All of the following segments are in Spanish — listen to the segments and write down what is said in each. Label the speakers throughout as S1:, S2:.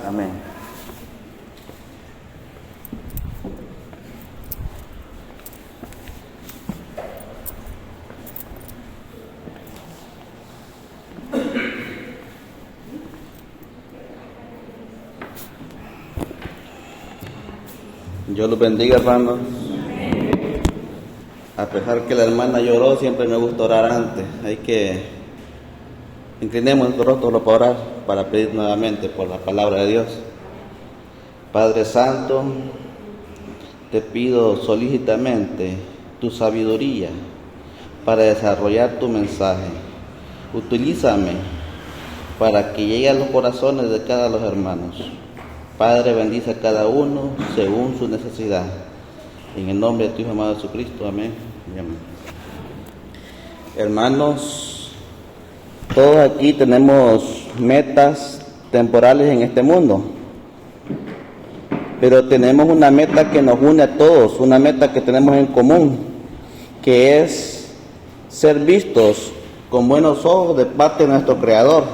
S1: Amén. Dios los bendiga, hermanos. A pesar que la hermana lloró, siempre me gusta orar antes. Hay que inclinemos nuestro rostro para orar, para pedir nuevamente por la palabra de Dios. Padre Santo, te pido solícitamente tu sabiduría para desarrollar tu mensaje. Utilízame para que llegue a los corazones de cada uno de los hermanos. Padre, bendice a cada uno según su necesidad. En el nombre de tu Hijo amado Jesucristo, amén y amén. Hermanos, todos aquí tenemos metas temporales en este mundo, pero tenemos una meta que nos une a todos, una meta que tenemos en común, que es ser vistos con buenos ojos de parte de nuestro Creador,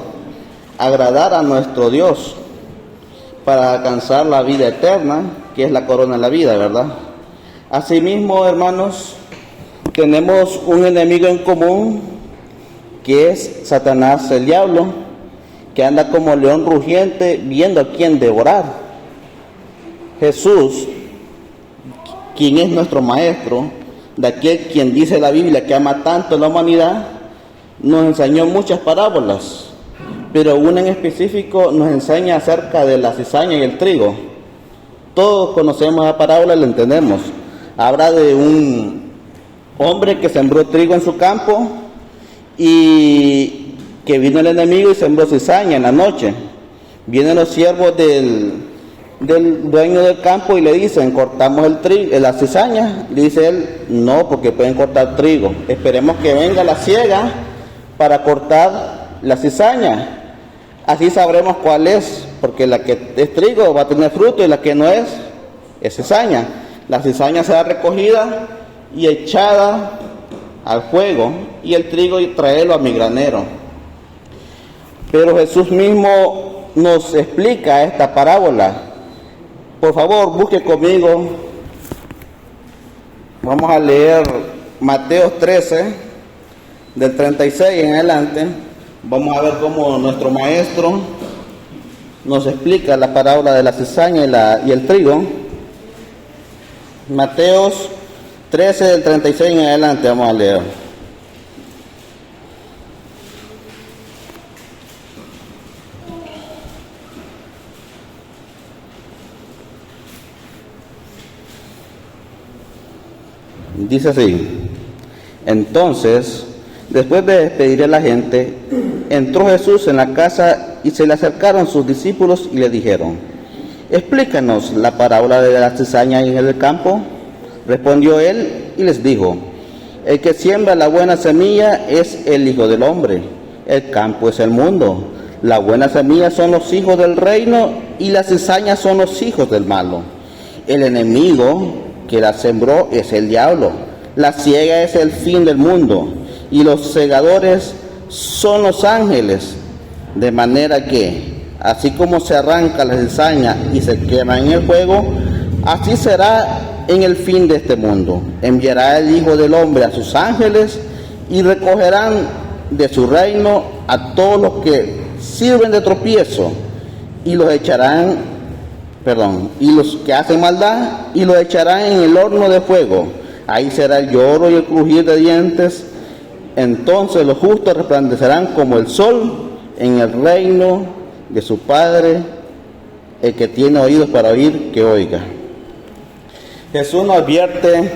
S1: agradar a nuestro Dios para alcanzar la vida eterna, que es la corona de la vida, ¿verdad? Asimismo, hermanos, tenemos un enemigo en común, que es Satanás, el diablo, que anda como león rugiente viendo a quién devorar. Jesús, quien es nuestro maestro, de aquel quien dice la Biblia que ama tanto a la humanidad, nos enseñó muchas parábolas, pero una en específico nos enseña acerca de la cizaña y el trigo. Todos conocemos la parábola y la entendemos. Habla de un hombre que sembró trigo en su campo y que vino el enemigo y sembró cizaña en la noche. Vienen los siervos del dueño del campo y le dicen: cortamos el trigo, la cizaña. Le dice él: no, porque pueden cortar trigo. Esperemos que venga la siega para cortar la cizaña. Así sabremos cuál es, porque la que es trigo va a tener fruto y la que no es cizaña. La cizaña será recogida y echada al fuego, y el trigo y traerlo a mi granero. Pero Jesús mismo nos explica esta parábola. Por favor, busque conmigo. Vamos a leer Mateo 13, del 36 en adelante. Vamos a ver cómo nuestro maestro nos explica la parábola de la cizaña y el trigo. Mateo 13, del 36 en adelante, vamos a leer. Dice así: entonces, después de despedir a la gente, entró Jesús en la casa y se le acercaron sus discípulos y le dijeron: explícanos la parábola de la cizaña en el campo. Respondió él y les dijo: el que siembra la buena semilla es el Hijo del Hombre. El campo es el mundo. La buena semilla son los hijos del reino y las cizañas son los hijos del malo. El enemigo que la sembró es el diablo. La siega es el fin del mundo y los segadores son los ángeles. De manera que, así como se arranca la cizaña y se quema en el fuego, así será en el fin de este mundo. Enviará el Hijo del Hombre a sus ángeles y recogerán de su reino a todos los que sirven de tropiezo y los que hacen maldad y los echarán en el horno de fuego. Ahí será el lloro y el crujir de dientes. Entonces los justos resplandecerán como el sol en el reino de su Padre. El que tiene oídos para oír, que oiga. Jesús nos advierte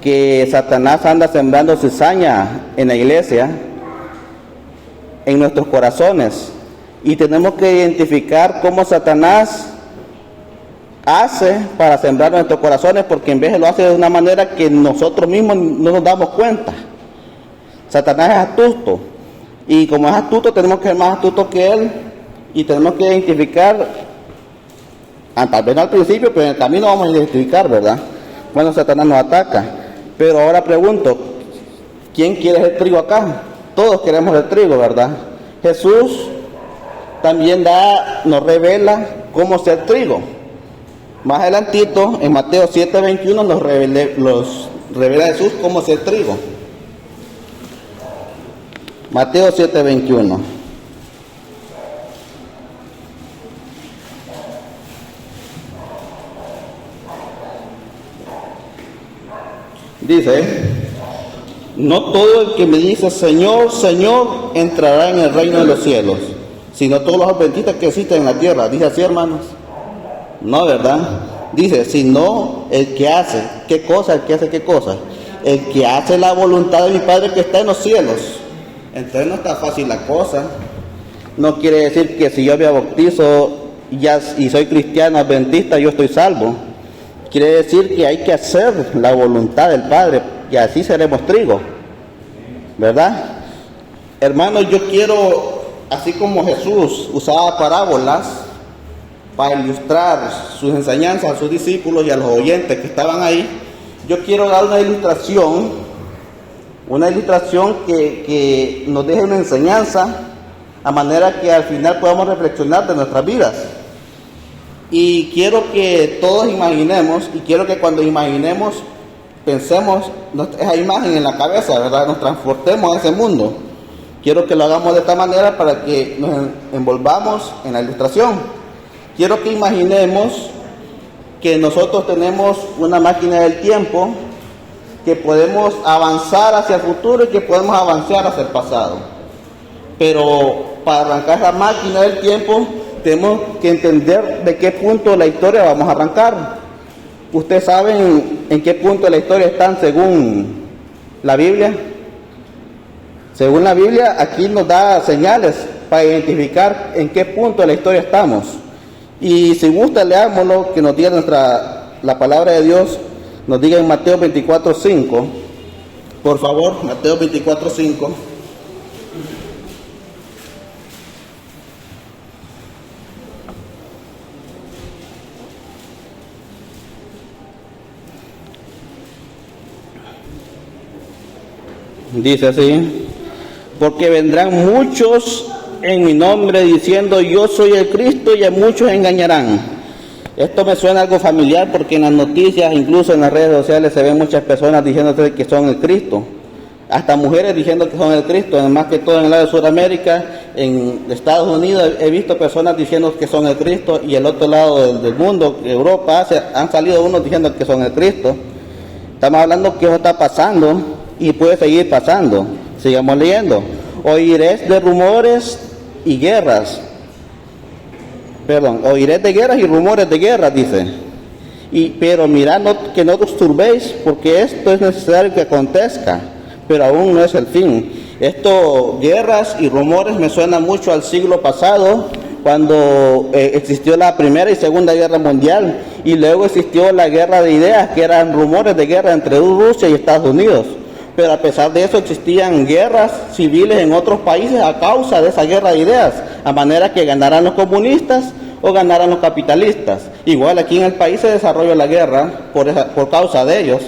S1: que Satanás anda sembrando cizaña en la iglesia, en nuestros corazones, y tenemos que identificar cómo Satanás hace para sembrar en nuestros corazones, porque en vez lo hace de una manera que nosotros mismos no nos damos cuenta. Satanás es astuto, y como es astuto tenemos que ser más astutos que él, y tenemos que identificar, tal vez no al principio, pero en el camino vamos a identificar, ¿verdad?, cuando Satanás nos ataca. Pero ahora pregunto, ¿quién quiere el trigo acá? Todos queremos el trigo, ¿verdad? Jesús también nos revela cómo ser trigo. Más adelantito, en Mateo 7:21, nos revela Jesús cómo ser trigo. Mateo 7:21. Dice: no todo el que me dice Señor, Señor, entrará en el reino de los cielos, sino todos los adventistas que existen en la tierra. ¿Dice así, hermanos? No, ¿verdad? Dice, sino el que hace. ¿Qué cosa? ¿El que hace qué cosa? El que hace la voluntad de mi Padre que está en los cielos. Entonces no está fácil la cosa. No quiere decir que si yo me bautizo y soy cristiano adventista, yo estoy salvo. Quiere decir que hay que hacer la voluntad del Padre, y así seremos trigo, ¿verdad? Hermanos, yo quiero, así como Jesús usaba parábolas para ilustrar sus enseñanzas a sus discípulos y a los oyentes que estaban ahí, yo quiero dar una ilustración que nos deje una enseñanza, a manera que al final podamos reflexionar de nuestras vidas. Y quiero que todos imaginemos, y quiero que cuando imaginemos, pensemos esa imagen en la cabeza, ¿verdad? Nos transportemos a ese mundo. Quiero que lo hagamos de esta manera para que nos envolvamos en la ilustración. Quiero que imaginemos que nosotros tenemos una máquina del tiempo, que podemos avanzar hacia el futuro y que podemos avanzar hacia el pasado. Pero para arrancar esa máquina del tiempo, tenemos que entender de qué punto de la historia vamos a arrancar. ¿Ustedes saben en qué punto de la historia están según la Biblia? Según la Biblia, aquí nos da señales para identificar en qué punto de la historia estamos. Y si gusta, leámoslo, que nos diga la palabra de Dios, nos diga en Mateo 24:5. Por favor, Mateo 24:5. Dice así: porque vendrán muchos en mi nombre diciendo yo soy el Cristo, y a muchos engañarán. Esto me suena algo familiar, porque en las noticias, incluso en las redes sociales, se ven muchas personas diciendo que son el Cristo, hasta mujeres diciendo que son el Cristo. Más que todo en el lado de Sudamérica, en Estados Unidos, he visto personas diciendo que son el Cristo, y el otro lado del mundo, Europa, han salido unos diciendo que son el Cristo. Estamos hablando que eso está pasando y puede seguir pasando. Sigamos leyendo. Oiréis de rumores y guerras. Oiréis de guerras y rumores de guerras, dice. Pero mirad que no os turbéis, porque esto es necesario que acontezca, pero aún no es el fin. Esto, guerras y rumores, me suena mucho al siglo pasado, cuando existió la Primera y Segunda Guerra Mundial, y luego existió la guerra de ideas, que eran rumores de guerra entre Rusia y Estados Unidos. Pero a pesar de eso existían guerras civiles en otros países a causa de esa guerra de ideas, a manera que ganaran los comunistas o ganaran los capitalistas. Igual aquí en el país se desarrolló la guerra por causa de ellos.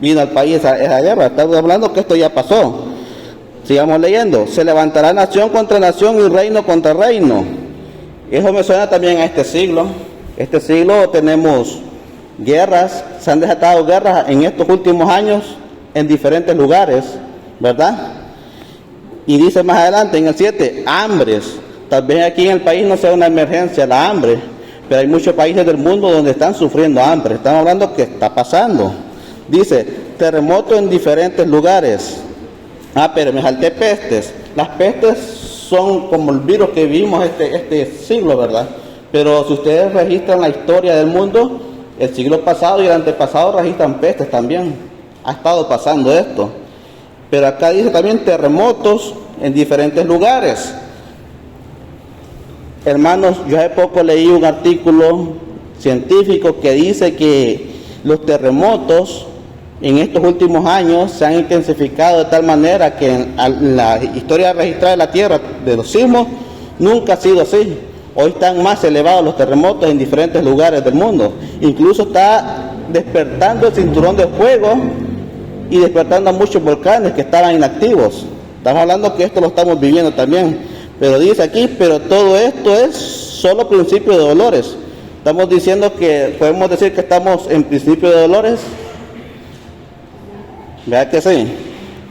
S1: Vino al país esa guerra. Estamos hablando que esto ya pasó. Sigamos leyendo. Se levantará nación contra nación y reino contra reino. Eso me suena también a este siglo. Este siglo tenemos guerras, se han desatado guerras en estos últimos años en diferentes lugares, ¿verdad? Y dice más adelante en el 7, hambres. Tal vez aquí en el país no sea una emergencia la hambre, pero hay muchos países del mundo donde están sufriendo hambre. Estamos hablando que está pasando. Dice, terremotos en diferentes lugares. Pero me salté pestes. Las pestes son como el virus que vivimos este siglo, ¿verdad? Pero si ustedes registran la historia del mundo, el siglo pasado y el antepasado registran pestes también. Ha estado pasando esto. Pero acá dice también terremotos en diferentes lugares. Hermanos, yo hace poco leí un artículo científico que dice que los terremotos en estos últimos años se han intensificado de tal manera que en la historia registrada de la Tierra de los sismos nunca ha sido así. Hoy están más elevados los terremotos en diferentes lugares del mundo. Incluso está despertando el cinturón de fuego y despertando a muchos volcanes que estaban inactivos. Estamos hablando que esto lo estamos viviendo también. Pero dice aquí, pero todo esto es solo principio de dolores. Estamos diciendo que, podemos decir que estamos en principio de dolores. ¿Verdad que sí?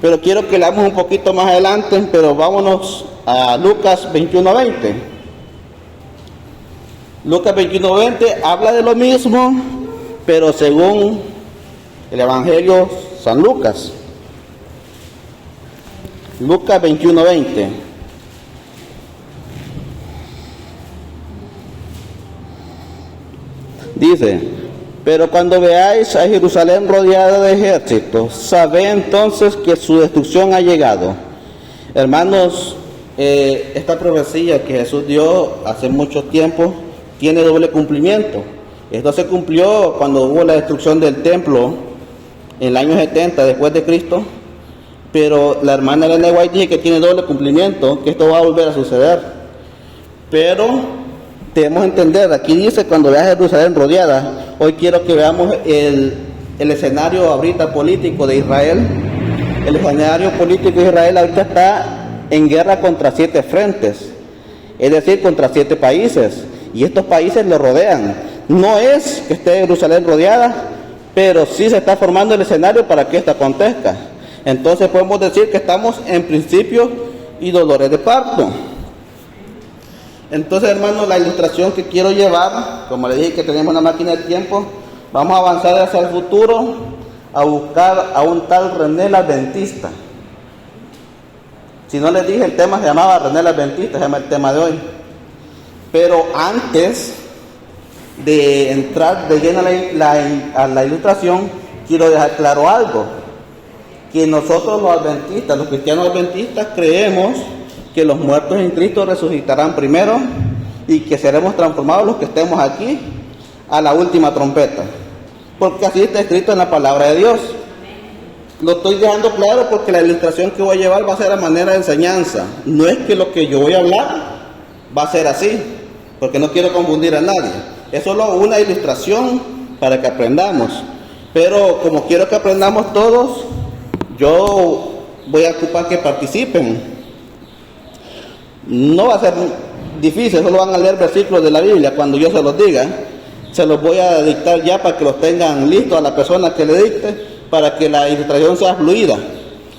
S1: Pero quiero que leamos un poquito más adelante, pero vámonos a Lucas 21:20. Lucas 21:20 habla de lo mismo, pero según el Evangelio San Lucas. Lucas 21:20. Dice: pero cuando veáis a Jerusalén rodeada de ejércitos, sabed entonces que su destrucción ha llegado. Hermanos, esta profecía que Jesús dio hace mucho tiempo tiene doble cumplimiento. Esto se cumplió cuando hubo la destrucción del templo en el año 70 después de Cristo, pero la hermana Elena White dice que tiene doble cumplimiento, que esto va a volver a suceder. Pero debemos entender, aquí dice cuando veas Jerusalén rodeada. Hoy quiero que veamos el escenario ahorita político de Israel. El escenario político de Israel ahorita está en guerra contra 7 frentes, es decir, contra 7 países, y estos países lo rodean. No es que esté Jerusalén rodeada, pero sí se está formando el escenario para que esto acontezca. Entonces podemos decir que estamos en principio y dolores de parto. Entonces, hermanos, la ilustración que quiero llevar, como les dije que tenemos una máquina del tiempo, vamos a avanzar hacia el futuro a buscar a un tal René el Adventista. Si no les dije, el tema se llamaba René el Adventista, se llama el tema de hoy. Pero antes de entrar de lleno a la ilustración, quiero dejar claro algo, que nosotros los adventistas, los cristianos adventistas, creemos que los muertos en Cristo resucitarán primero y que seremos transformados los que estemos aquí a la última trompeta, porque así está escrito en la palabra de Dios. Lo estoy dejando claro porque la ilustración que voy a llevar va a ser a manera de enseñanza. No es que lo que yo voy a hablar va a ser así, porque no quiero confundir a nadie. Es solo una ilustración para que aprendamos. Pero como quiero que aprendamos todos, yo voy a ocupar que participen. No va a ser difícil, solo van a leer versículos de la Biblia. Cuando yo se los diga, se los voy a dictar ya para que los tengan listos a la persona que le dicte, para que la ilustración sea fluida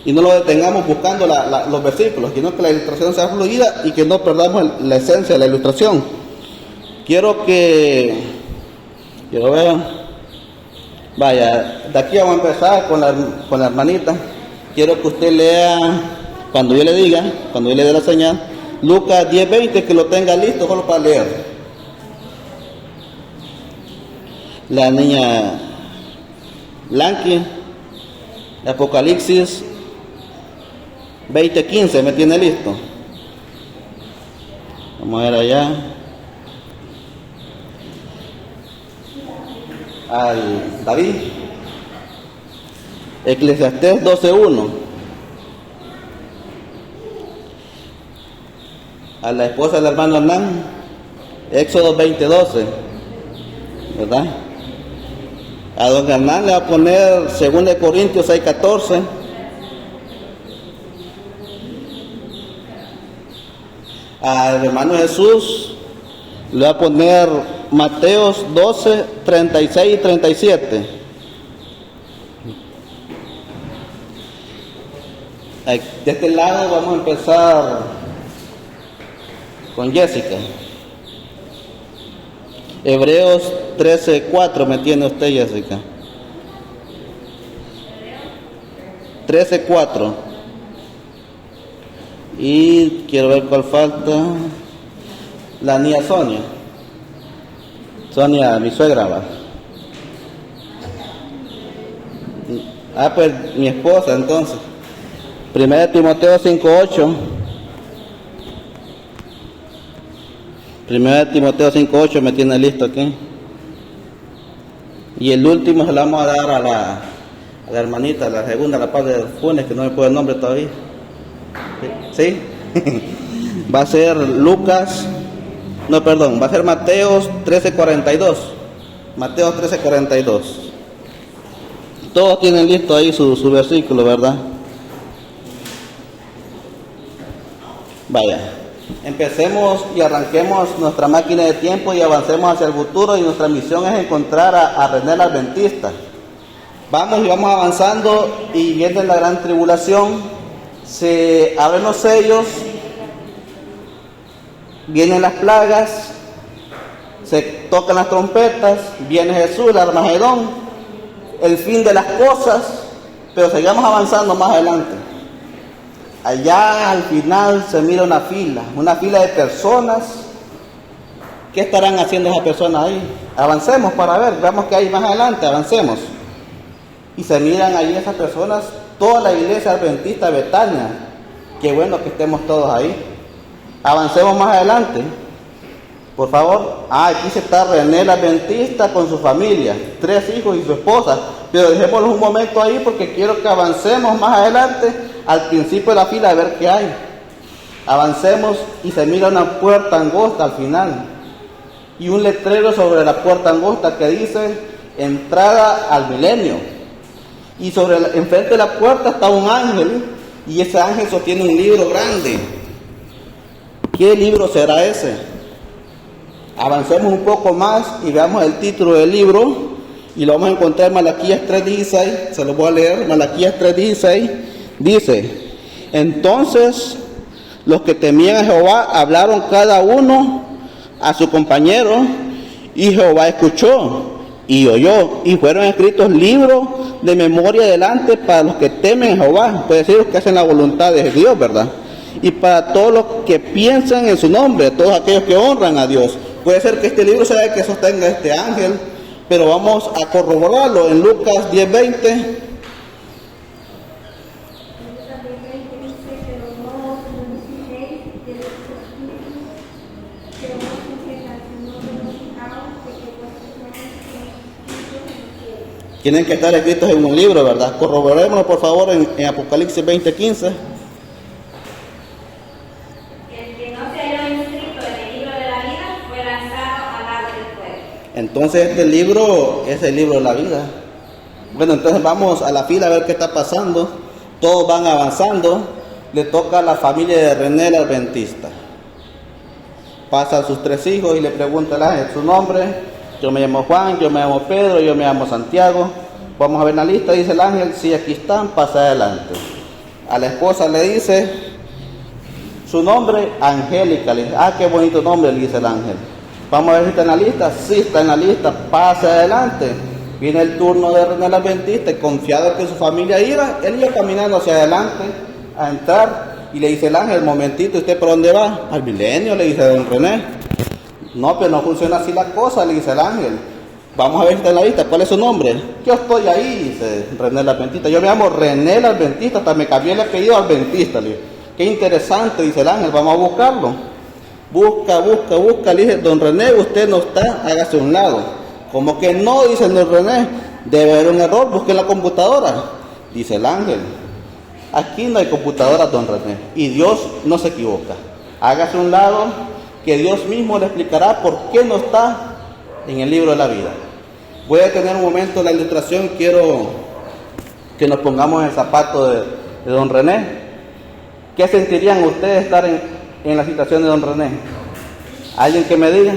S1: y no lo detengamos buscando los versículos, sino que la ilustración sea fluida y que no perdamos la esencia de la ilustración. Quiero que yo vean, vaya, de aquí vamos a empezar con la hermanita. Quiero que usted lea, cuando yo le diga, cuando yo le dé la señal, Lucas 10:20, que lo tenga listo solo para leer. La niña Blanqui, Apocalipsis 20:15, ¿me tiene listo? Vamos a ver allá. Al David. Eclesiastés 12:1. A la esposa del hermano Hernán, Éxodo 20:12, ¿verdad? A don Hernán le va a poner 2 Corintios 6:14. Al hermano Jesús le va a poner Mateos 12:36 y 37. De este lado vamos a empezar con Jessica. Hebreos 13:4 me tiene usted, Jessica. 13:4. Y quiero ver cuál falta. La niña Sonia. Sonia, mi suegra, va. Pues mi esposa, entonces. 1 Timoteo 5:8. 1 Timoteo 5:8 me tiene listo aquí. Y el último se lo vamos a dar a la hermanita, la segunda, la padre de Funes, que no me puede el nombre todavía. ¿Sí? Va a ser va a ser Mateos 13:42. Mateos 13:42. Todos tienen listo ahí su versículo, ¿verdad? Vaya, empecemos y arranquemos nuestra máquina de tiempo y avancemos hacia el futuro, y nuestra misión es encontrar a René el Adventista. Vamos avanzando, y viene la gran tribulación, se abren los sellos, vienen las plagas, se tocan las trompetas, viene Jesús, el Armagedón, el fin de las cosas, pero sigamos avanzando más adelante. Allá al final se mira una fila de personas. ¿Qué estarán haciendo esas personas ahí? Avancemos para ver, veamos qué hay más adelante, avancemos. Y se miran ahí esas personas, toda la iglesia adventista de Betania. Qué bueno que estemos todos ahí. Avancemos más adelante, por favor. Aquí se está René el Adventista con su familia, 3 hijos y su esposa. Pero dejémoslos un momento ahí porque quiero que avancemos más adelante al principio de la fila a ver qué hay. Avancemos y se mira una puerta angosta al final. Y un letrero sobre la puerta angosta que dice entrada al milenio. Y enfrente de la puerta está un ángel, y ese ángel sostiene un libro grande. ¿Qué libro será ese? Avancemos un poco más y veamos el título del libro, y lo vamos a encontrar en Malaquías 3:16. Se lo voy a leer. Malaquías 3:16 dice: entonces los que temían a Jehová hablaron cada uno a su compañero, y Jehová escuchó y oyó, y fueron escritos libros de memoria delante para los que temen a Jehová, puede decir los que hacen la voluntad de Dios, ¿verdad? Y para todos los que piensan en su nombre, todos aquellos que honran a Dios. Puede ser que este libro sea el que sostenga este ángel, pero vamos a corroborarlo en Lucas 10:20. Tienen que estar escritos en un libro, ¿verdad? Corroborémoslo por favor en Apocalipsis 20:15.
S2: El que no se haya inscrito en el libro de la vida fue lanzado al lago del fuego.
S1: Entonces este libro es el libro de la vida. Bueno, entonces vamos a la fila a ver qué está pasando. Todos van avanzando. Le toca a la familia de René el Adventista. Pasa a sus 3 hijos y le pregunta al ángel su nombre. Yo me llamo Juan, yo me llamo Pedro, yo me llamo Santiago. Vamos a ver la lista, dice el ángel. Sí, aquí están, pasa adelante. A la esposa le dice su nombre, Angélica. Le dice, qué bonito nombre, le dice el ángel. Vamos a ver si está en la lista. Sí, está en la lista, pasa adelante. Viene el turno de René el Adventista, confiado que su familia iba. Él iba caminando hacia adelante a entrar, y le dice el ángel, momentito, ¿usted por dónde va? Al milenio, le dice don René. No, pero no funciona así la cosa, le dice el ángel. Vamos a ver si está en la lista. ¿Cuál es su nombre? Yo estoy ahí, dice René el Adventista. Yo me llamo René el Adventista, hasta me cambié el apellido Adventista. Le dice. Qué interesante, dice el ángel, vamos a buscarlo. Busca, le dice, don René, usted no está, hágase a un lado. Como que no, dice don René, debe haber un error, busque la computadora. Dice el ángel, aquí no hay computadora, don René, y Dios no se equivoca. Hágase a un lado, que Dios mismo le explicará por qué no está en el libro de la vida. Voy a tener un momento la ilustración. Quiero que nos pongamos en el zapato de don René. ¿Qué sentirían ustedes estar en la situación de don René? ¿Alguien que me diga?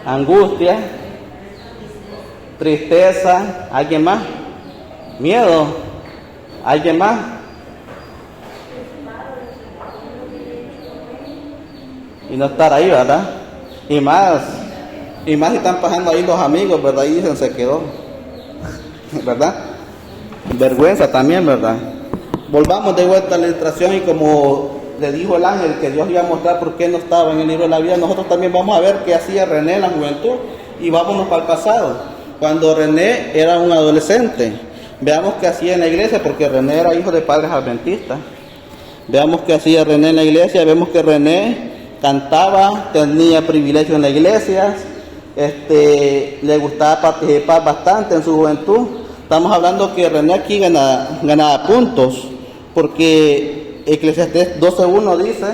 S1: Angustia, tristeza, ¿alguien más? Miedo, ¿alguien más? Y no estar ahí, ¿verdad? Y más si están pasando ahí los amigos, ¿verdad? Y dicen, se quedó, ¿verdad? Vergüenza también, ¿verdad? Volvamos de vuelta a la ilustración, y como le dijo el ángel que Dios iba a mostrar por qué no estaba en el libro de la vida, nosotros también vamos a ver qué hacía René en la juventud, y vámonos para el pasado. Cuando René era un adolescente, veamos qué hacía en la iglesia, porque René era hijo de padres adventistas. Veamos qué hacía René en la iglesia. Vemos que René cantaba, tenía privilegio en la iglesia, le gustaba participar bastante en su juventud. Estamos hablando que René aquí ganaba puntos, porque Eclesiastés 12:1 dice: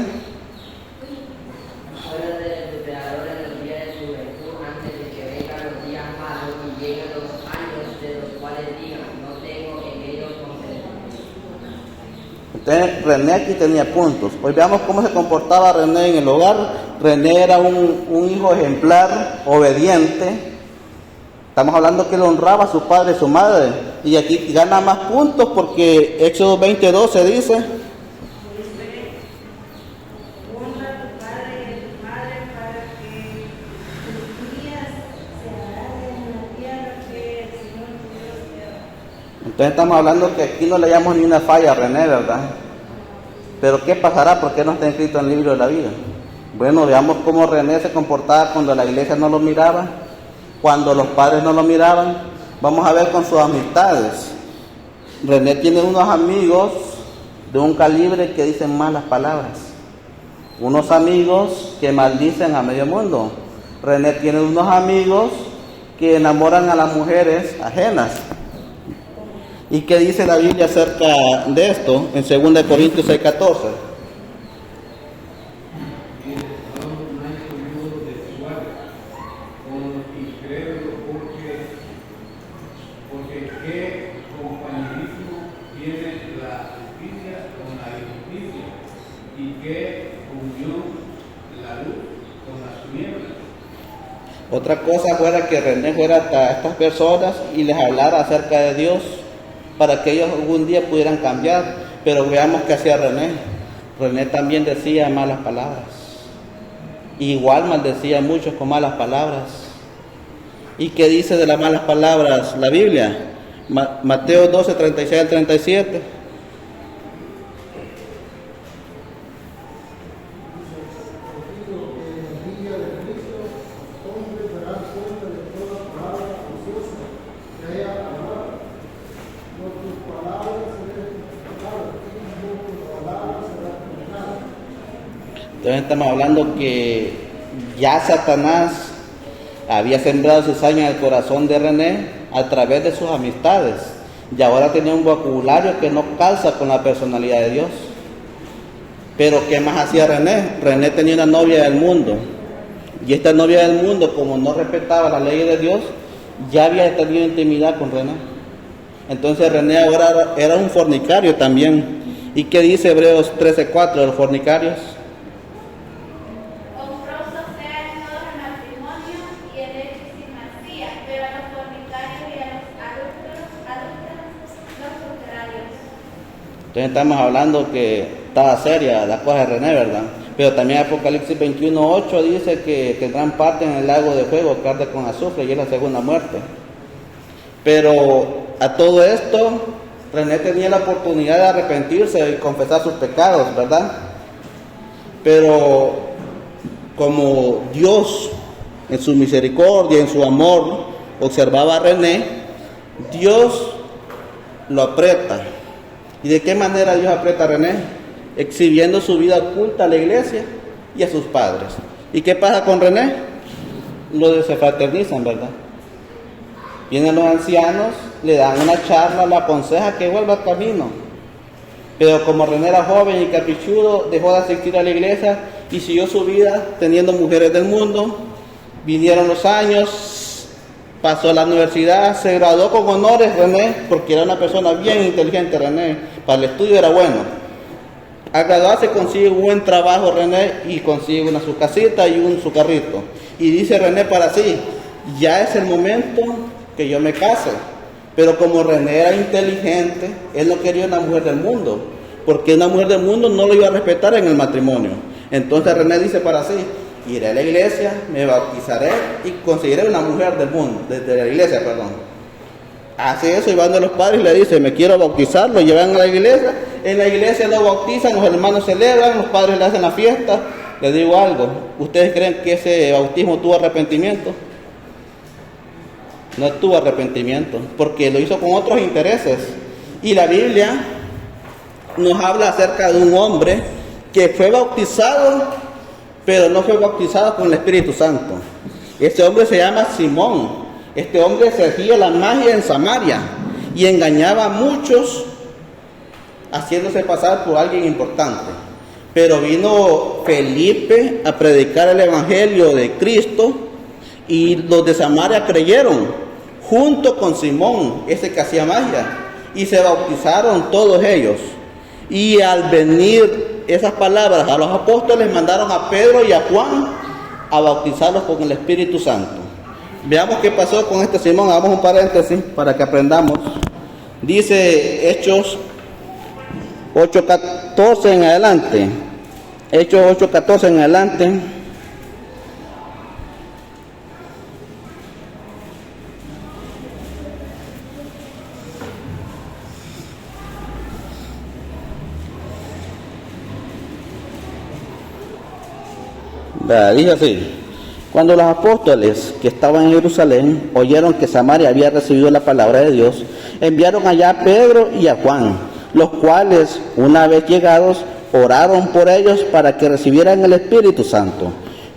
S1: entonces René aquí tenía puntos. Hoy veamos cómo se comportaba René en el hogar. René era un hijo ejemplar, obediente. Estamos hablando que él honraba a su padre y su madre. Y aquí gana más puntos porque Éxodo 20:12 dice:
S2: honra a tu padre y a tu madre para que tus días se alarguen en la tierra que el Señor tu Dios te da.
S1: Entonces estamos hablando que aquí no le hallamos ni una falla a René, ¿verdad? Pero ¿qué pasará? ¿Por qué no está escrito en el libro de la vida? Bueno, veamos cómo René se comportaba cuando la iglesia no lo miraba, cuando los padres no lo miraban. Vamos a ver con sus amistades. René tiene unos amigos de un calibre que dicen malas palabras, unos amigos que maldicen a medio mundo. René tiene unos amigos que enamoran a las mujeres ajenas. ¿Y qué dice la Biblia acerca de esto? En 2 Corintios 6:14. Otra cosa fuera que René fuera a estas personas y les hablara acerca de Dios, para que ellos algún día pudieran cambiar. Pero veamos qué hacía René. René también decía malas palabras. Igual maldecía a muchos con malas palabras. ¿Y qué dice de las malas palabras la Biblia? Mateo 12:36 al 37. Entonces estamos hablando que ya Satanás había sembrado cizaña en el corazón de René a través de sus amistades, y ahora tenía un vocabulario que no calza con la personalidad de Dios. Pero ¿qué más hacía René? René tenía una novia del mundo, y esta novia del mundo, como no respetaba las leyes de Dios, ya había tenido intimidad con René. Entonces René ahora era un fornicario también. ¿Y qué dice Hebreos 13:4 de los fornicarios? Entonces estamos hablando que estaba seria la cosa de René, ¿verdad? Pero también Apocalipsis 21:8 dice que tendrán parte en el lago de fuego que arde con azufre, y es la segunda muerte. Pero a todo esto, René tenía la oportunidad de arrepentirse y confesar sus pecados, ¿verdad? Pero como Dios, en su misericordia, en su amor, observaba a René, Dios lo aprieta. ¿Y de qué manera Dios aprieta a René? Exhibiendo su vida oculta a la iglesia y a sus padres. ¿Y qué pasa con René? Lo desfraternizan, ¿verdad? Vienen los ancianos, le dan una charla, le aconseja que vuelva al camino. Pero como René era joven y caprichudo, dejó de asistir a la iglesia y siguió su vida teniendo mujeres del mundo. Vinieron los años, pasó a la universidad, se graduó con honores René, porque era una persona bien inteligente René, para el estudio era bueno. Al graduarse consigue un buen trabajo René y consigue su casita y su carrito. Y dice René para sí: ya es el momento que yo me case. Pero como René era inteligente, él no quería una mujer del mundo, porque una mujer del mundo no lo iba a respetar en el matrimonio. Entonces René dice para sí: iré a la iglesia, me bautizaré y conseguiré una mujer del mundo, desde la iglesia, perdón. Hace eso y van a los padres y le dice: me quiero bautizar, lo llevan a la iglesia, en la iglesia lo bautizan, los hermanos celebran, los padres le hacen la fiesta. Les digo algo, ¿ustedes creen que ese bautismo tuvo arrepentimiento? No tuvo arrepentimiento, porque lo hizo con otros intereses. Y la Biblia nos habla acerca de un hombre que fue bautizado, pero no fue bautizado con el Espíritu Santo. Este hombre se llama Simón. Este hombre se hacía la magia en Samaria y engañaba a muchos haciéndose pasar por alguien importante. Pero vino Felipe a predicar el evangelio de Cristo y los de Samaria creyeron junto con Simón, ese que hacía magia, y se bautizaron todos ellos. Y al venir esas palabras a los apóstoles, mandaron a Pedro y a Juan a bautizarlos con el Espíritu Santo. Veamos qué pasó con este Simón. Hagamos un paréntesis para que aprendamos. Dice Hechos 8:14 en adelante. Hechos 8:14 en adelante. Dice así: cuando los apóstoles que estaban en Jerusalén oyeron que Samaria había recibido la palabra de Dios, enviaron allá a Pedro y a Juan, los cuales, una vez llegados, oraron por ellos para que recibieran el Espíritu Santo,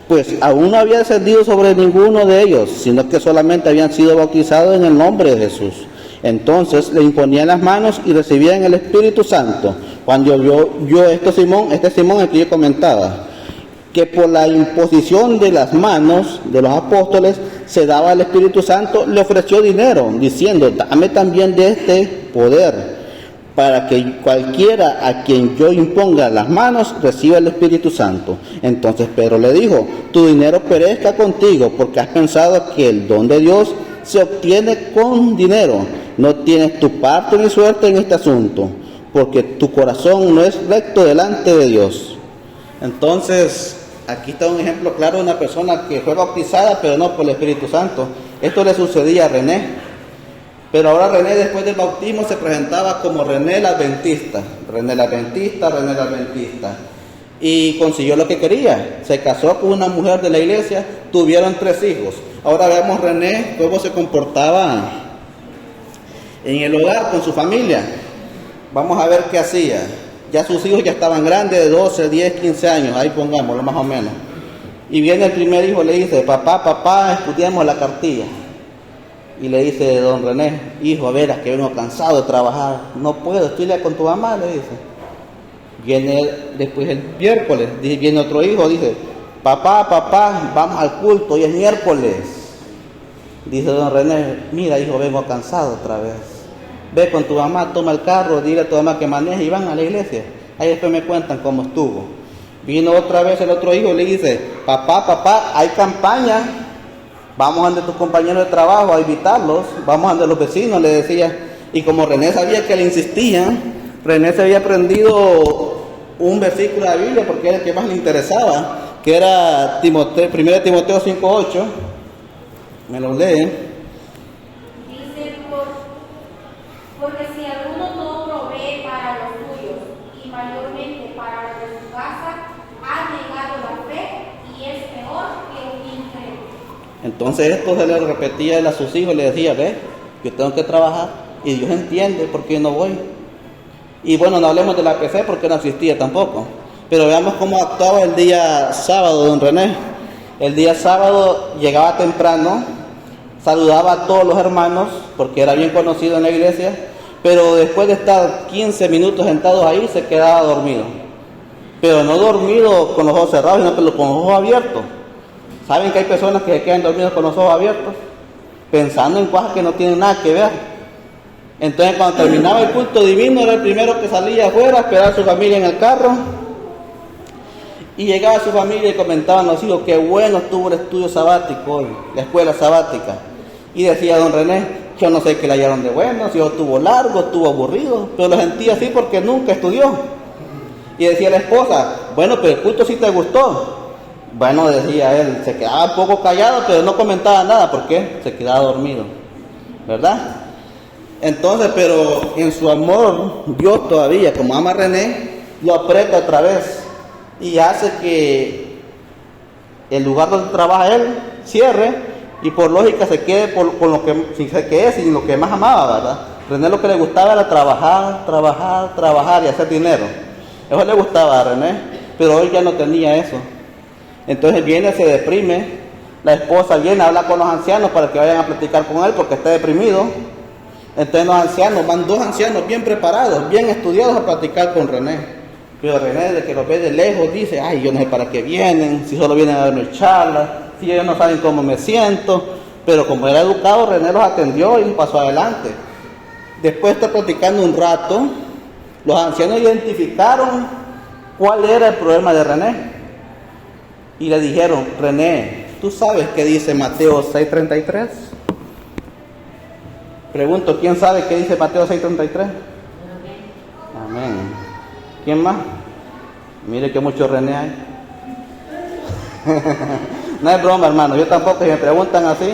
S1: pues aún no había descendido sobre ninguno de ellos, sino que solamente habían sido bautizados en el nombre de Jesús. Entonces le imponían las manos y recibían el Espíritu Santo. Cuando vio este Simón, el que yo comentaba, que por la imposición de las manos de los apóstoles se daba el Espíritu Santo, le ofreció dinero, diciendo: dame también de este poder, para que cualquiera a quien yo imponga las manos reciba el Espíritu Santo. Entonces Pedro le dijo: tu dinero perezca contigo, porque has pensado que el don de Dios se obtiene con dinero. No tienes tu parte ni suerte en este asunto, porque tu corazón no es recto delante de Dios. Entonces, aquí está un ejemplo claro de una persona que fue bautizada, pero no por el Espíritu Santo. Esto le sucedía a René. Pero ahora René, después del bautismo, se presentaba como René el Adventista. René el Adventista, René el Adventista. Y consiguió lo que quería. Se casó con una mujer de la iglesia, tuvieron 3 hijos. Ahora vemos René cómo se comportaba en el hogar con su familia. Vamos a ver qué hacía. Ya sus hijos ya estaban grandes, de 12, 10, 15 años, ahí pongámoslo más o menos. Y viene el primer hijo y le dice: papá, estudiamos la cartilla. Y le dice don René: hijo, a veras que vengo cansado de trabajar, no puedo, estudia con tu mamá, le dice. Viene después el miércoles, viene otro hijo, dice: papá, vamos al culto, hoy es miércoles. Dice don René: mira, hijo, vengo cansado otra vez. Ve con tu mamá, toma el carro, dile a tu mamá que maneje y van a la iglesia. Ahí después me cuentan cómo estuvo. Vino otra vez el otro hijo y le dice: papá, hay campaña, vamos ante tus compañeros de trabajo a invitarlos, vamos ante los vecinos, le decía. Y como René sabía que le insistían, René se había aprendido un versículo de la Biblia porque era el que más le interesaba, que era 1 Timoteo 5:8. Me lo lee.
S3: Porque si alguno no provee para los suyos y mayormente para los de su casa, ha negado la fe y es peor que un incrédulo.
S1: Entonces esto se le repetía él a sus hijos, le decía: ve, yo tengo que trabajar y Dios entiende por qué no voy. Y bueno, no hablemos de la PC porque no existía tampoco, pero veamos cómo actuaba el día sábado don René. El día sábado llegaba temprano, saludaba a todos los hermanos porque era bien conocido en la iglesia, pero después de estar 15 minutos sentados ahí se quedaba dormido. Pero no dormido con los ojos cerrados, sino que con los ojos abiertos. ¿Saben que hay personas que se quedan dormidos con los ojos abiertos? Pensando en cosas que no tienen nada que ver. Entonces cuando terminaba el culto divino era el primero que salía afuera a esperar a su familia en el carro. Y llegaba a su familia y comentaban los hijos: qué bueno estuvo el estudio sabático hoy, la escuela sabática. Y decía don René: yo no sé qué le hallaron de bueno, si estuvo largo, estuvo aburrido, pero lo sentía así porque nunca estudió. Y decía la esposa: bueno, pero el culto sí te gustó. Bueno, decía él, se quedaba un poco callado, pero no comentaba nada, porque se quedaba dormido, ¿verdad? Entonces, pero en su amor, Dios todavía, como ama a René, lo aprieta otra vez y hace que el lugar donde trabaja él cierre y por lógica se quede con lo que, si se quede sin lo que más amaba, ¿verdad? René lo que le gustaba era trabajar y hacer dinero. Eso le gustaba a René, pero hoy ya no tenía eso. Entonces viene, se deprime La esposa viene a hablar con los ancianos para que vayan a platicar con él porque está deprimido. Entonces los ancianos, van 2 ancianos bien preparados, bien estudiados a platicar con René. Pero René, de que lo ve de lejos, dice, ay, yo no sé para qué vienen, si solo vienen a darme charlas, si ellos no saben cómo me siento. Pero como era educado, René los atendió y pasó adelante. Después de platicando un rato, los ancianos identificaron cuál era el problema de René. Y le dijeron, René, ¿tú sabes qué dice Mateo 6:33? Pregunto, ¿quién sabe qué dice Mateo 6:33? Amén. ¿Quién más? Mire que mucho René hay. No es broma, hermano. Yo tampoco, si me preguntan así,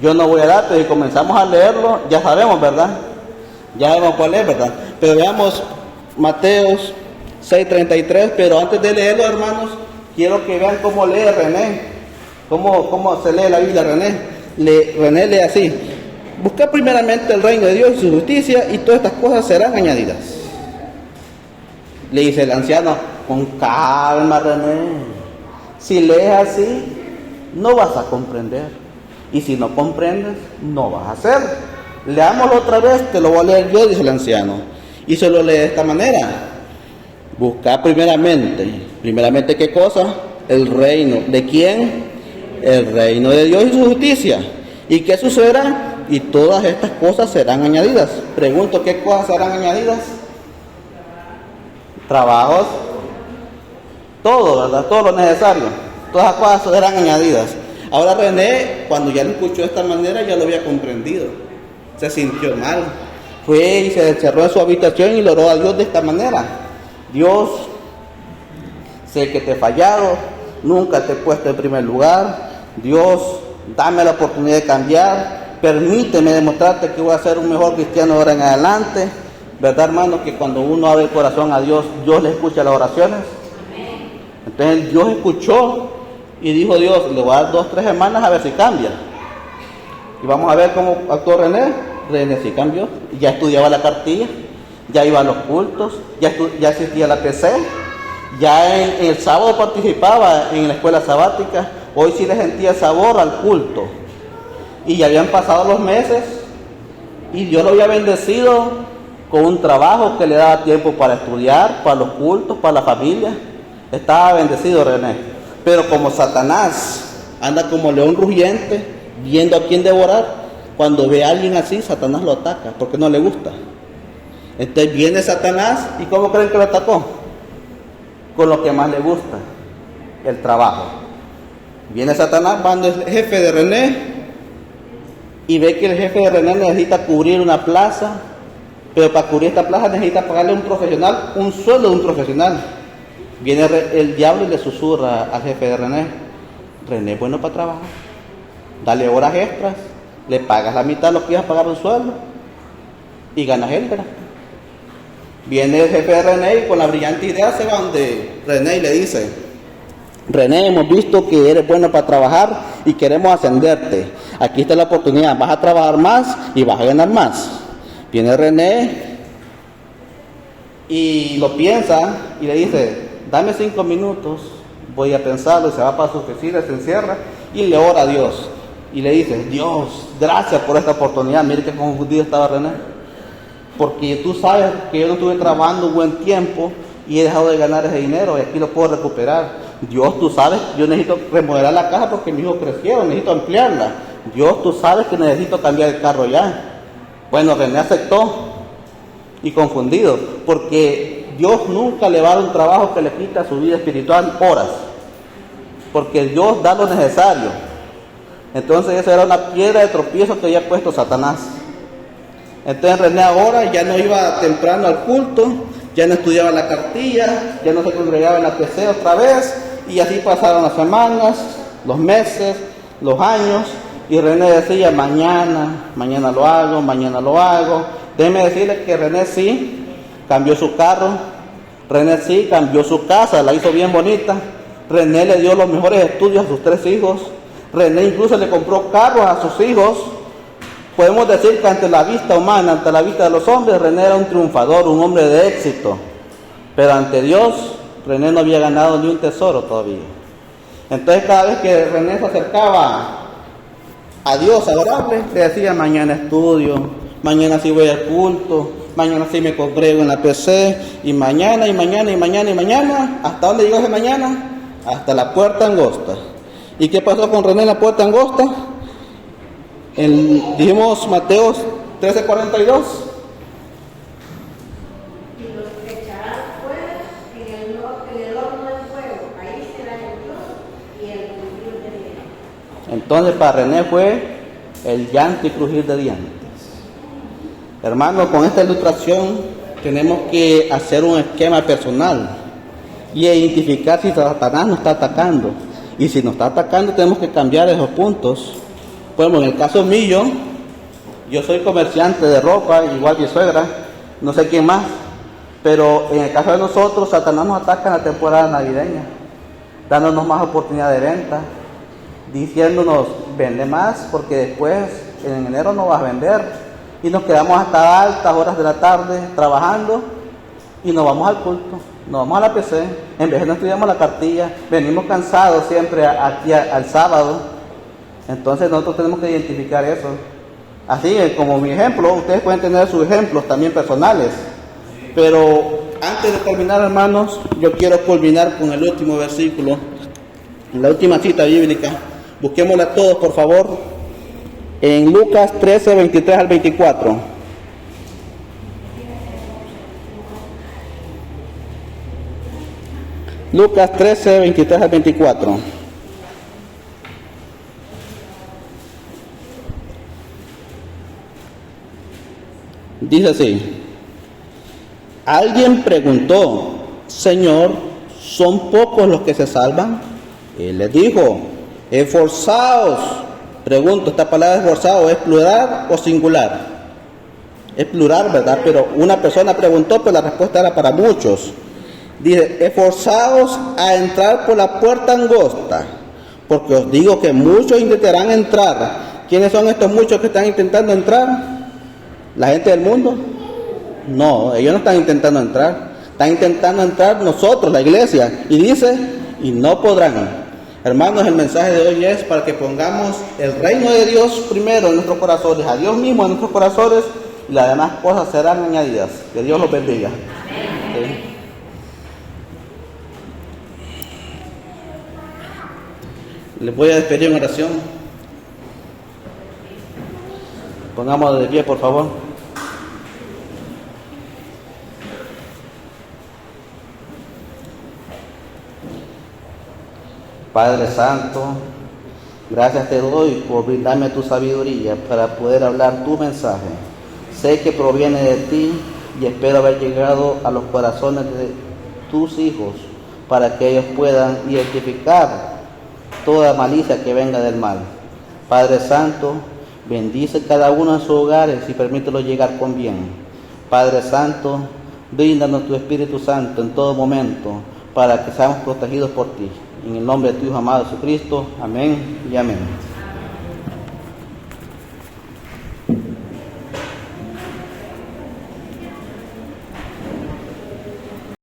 S1: yo no voy a dar, pero si comenzamos a leerlo, ya sabemos, ¿verdad? Ya sabemos cuál es, ¿verdad? Pero veamos Mateo 6:33, pero antes de leerlo, hermanos, quiero que vean cómo lee René, cómo se lee la Biblia René. René lee así: busca primeramente el reino de Dios y su justicia, y todas estas cosas serán añadidas. Le dice el anciano, con calma, René. Si lees así, no vas a comprender. Y si no comprendes, no vas a hacer. Leámoslo otra vez, te lo voy a leer yo, dice el anciano. Y se lo lee de esta manera: busca primeramente ¿qué cosa? El reino. ¿De quién? El reino de Dios y su justicia. ¿Y qué sucederá? Y todas estas cosas serán añadidas. Pregunto, ¿qué cosas serán añadidas? Trabajos, todo, ¿verdad? Todo lo necesario. Todas las cosas serán añadidas. Ahora René, cuando ya lo escuchó de esta manera, ya lo había comprendido. Se sintió mal. Fue y se encerró en su habitación y le oró a Dios de esta manera: Dios, sé que te he fallado, nunca te he puesto en primer lugar. Dios, dame la oportunidad de cambiar. Permíteme demostrarte que voy a ser un mejor cristiano ahora en adelante. ¿Verdad, hermano? Que cuando uno abre el corazón a Dios, Dios le escucha las oraciones. Entonces Dios escuchó y dijo: Dios, le voy a dar 2-3 semanas a ver si cambia. Y vamos a ver cómo actuó René. René sí cambió. Ya estudiaba la cartilla, ya iba a los cultos, ya asistía a la PC, ya en el sábado participaba en la escuela sabática. Hoy sí le sentía sabor al culto. Y ya habían pasado los meses y Dios lo había bendecido con un trabajo que le daba tiempo para estudiar, para los cultos, para la familia. Estaba bendecido René. Pero como Satanás anda como león rugiente, viendo a quién devorar, cuando ve a alguien así, Satanás lo ataca, porque no le gusta. Entonces viene Satanás, ¿y cómo creen que lo atacó? Con lo que más le gusta, el trabajo. Viene Satanás, va el jefe de René, y ve que el jefe de René necesita cubrir una plaza, pero para cubrir esta plaza necesita pagarle a un profesional, un sueldo de un profesional. Viene el diablo y le susurra al jefe de René: René es bueno para trabajar, dale horas extras, le pagas la mitad de lo que ibas a pagar un sueldo y ganas extra. Viene el jefe de René y con la brillante idea se va donde René y le dice: René, hemos visto que eres bueno para trabajar y queremos ascenderte. Aquí está la oportunidad, vas a trabajar más y vas a ganar más. Viene René y lo piensa y le dice: dame 5 minutos, voy a pensarlo. Y se va para su oficina, se encierra y le ora a Dios. Y le dice: Dios, gracias por esta oportunidad. Mire qué confundido estaba René. Porque tú sabes que yo no estuve trabajando un buen tiempo y he dejado de ganar ese dinero y aquí lo puedo recuperar. Dios, tú sabes, yo necesito remodelar la casa porque mis hijos crecieron, necesito ampliarla. Dios, tú sabes que necesito cambiar el carro ya. Bueno, René aceptó y confundido, porque Dios nunca le va a dar un trabajo que le quita a su vida espiritual horas, porque Dios da lo necesario. Entonces esa era una piedra de tropiezo que había puesto Satanás. Entonces René ahora ya no iba temprano al culto, ya no estudiaba la cartilla, ya no se congregaba en la PC otra vez, y así pasaron las semanas, los meses, los años. Y René decía: mañana lo hago. Déjeme decirle que René sí cambió su carro, René sí cambió su casa, la hizo bien bonita. René le dio los mejores estudios a sus 3 hijos. René incluso le compró carros a sus hijos. Podemos decir que ante la vista humana, ante la vista de los hombres, René era un triunfador, un hombre de éxito. Pero ante Dios, René no había ganado ni un tesoro todavía. Entonces cada vez que René se acercaba a Dios a orarle, le decía: mañana estudio, mañana sí voy al culto, mañana sí me congrego en la PC, y mañana, y mañana, y mañana, y mañana. ¿Hasta dónde llegó ese mañana? Hasta la puerta angosta. ¿Y qué pasó con René en la puerta angosta? Dijimos Mateo 13:42.
S2: Y los echarán fuera en el horno del fuego. Ahí será el Dios y el crujir de dientes.
S1: Entonces para René fue el llanto y crujir de dientes. Hermanos, con esta ilustración tenemos que hacer un esquema personal y identificar si Satanás nos está atacando. Y si nos está atacando, tenemos que cambiar esos puntos. Bueno, en el caso mío, yo soy comerciante de ropa, igual mi suegra, no sé quién más, pero en el caso de nosotros, Satanás nos ataca en la temporada navideña, dándonos más oportunidad de venta, diciéndonos: vende más, porque después en enero no vas a vender. Y nos quedamos hasta altas horas de la tarde trabajando y nos vamos al culto, nos vamos a la PC, en vez de no estudiamos la cartilla, venimos cansados siempre aquí al sábado. Entonces nosotros tenemos que identificar eso. Así como mi ejemplo, ustedes pueden tener sus ejemplos también personales. Pero antes de terminar, hermanos, yo quiero culminar con el último versículo, la última cita bíblica. Busquémosla todos, por favor, en Lucas 13, 23 al 24. Lucas 13, 23 al 24. Dice así: alguien preguntó: Señor, ¿son pocos los que se salvan? Él les dijo: esforzaos. Pregunto, ¿esta palabra esforzado es plural o singular? Es plural, ¿verdad? Pero una persona preguntó, pero la respuesta era para muchos. Dice: esforzaos a entrar por la puerta angosta, porque os digo que muchos intentarán entrar. ¿Quiénes son estos muchos que están intentando entrar? ¿La gente del mundo? No, ellos no están intentando entrar. Están intentando entrar nosotros, la iglesia. Y dice: y no podrán. Hermanos, el mensaje de hoy es para que pongamos el reino de Dios primero en nuestros corazones, a Dios mismo en nuestros corazones, y las demás cosas serán añadidas. Que Dios los bendiga. ¿Sí? Les voy a despedir en oración. Pongámonos de pie, por favor. Padre Santo, gracias te doy por brindarme tu sabiduría para poder hablar tu mensaje. Sé que proviene de ti y espero haber llegado a los corazones de tus hijos para que ellos puedan identificar toda malicia que venga del mal. Padre Santo, bendice cada uno en sus hogares y permítelo llegar con bien. Padre Santo, bríndanos tu Espíritu Santo en todo momento para que seamos protegidos por ti. En el nombre de tu Hijo amado Jesucristo. Amén y amén.